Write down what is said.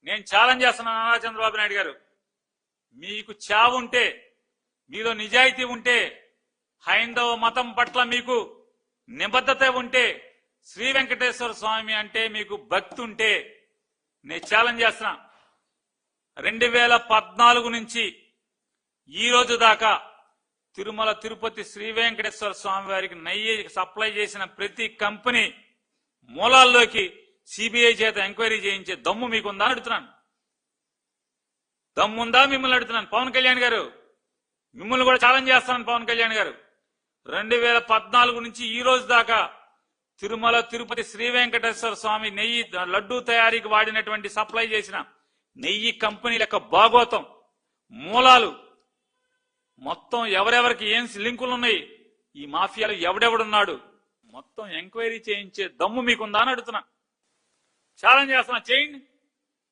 నేను ఛాలెంజ్ చేస్తున్నాను నారా చంద్రబాబు నాయుడు గారు, మీకు చావు ఉంటే, మీలో నిజాయితీ ఉంటే, హైందవ మతం పట్ల మీకు నిబద్ధత ఉంటే, శ్రీ వెంకటేశ్వర స్వామి అంటే మీకు భక్తి ఉంటే, నేను ఛాలెంజ్ చేస్తున్నా. 2014 నుంచి ఈ రోజు దాకా తిరుమల తిరుపతి శ్రీ వెంకటేశ్వర స్వామి వారికి నెయ్యి సప్లై చేసిన ప్రతి కంపెనీ మూలాల్లోకి సిబిఐ చేత ఎంక్వైరీ చేయించే దమ్ము మీకుందా అడుగుతున్నాను. దమ్ముందా మిమ్మల్ని అడుగుతున్నాను. పవన్ కళ్యాణ్ గారు, మిమ్మల్ని కూడా ఛాలెంజ్ చేస్తాను. పవన్ కళ్యాణ్ గారు, 2014 నుంచి ఈ రోజు దాకా తిరుమల తిరుపతి శ్రీ వెంకటేశ్వర స్వామి నెయ్యి లడ్డూ తయారీకి వాడినటువంటి సప్లై చేసిన నెయ్యి కంపెనీల యొక్క భాగోతం మూలాలు మొత్తం ఎవరెవరికి ఏం లింకులు ఉన్నాయి, ఈ మాఫియాలు ఎవడెవడున్నాడు మొత్తం ఎంక్వైరీ చేయించే దమ్ము మీకుందా అని అడుగుతున్నా. ఛాలెంజ్ చేస్తున్నా, చేయండి.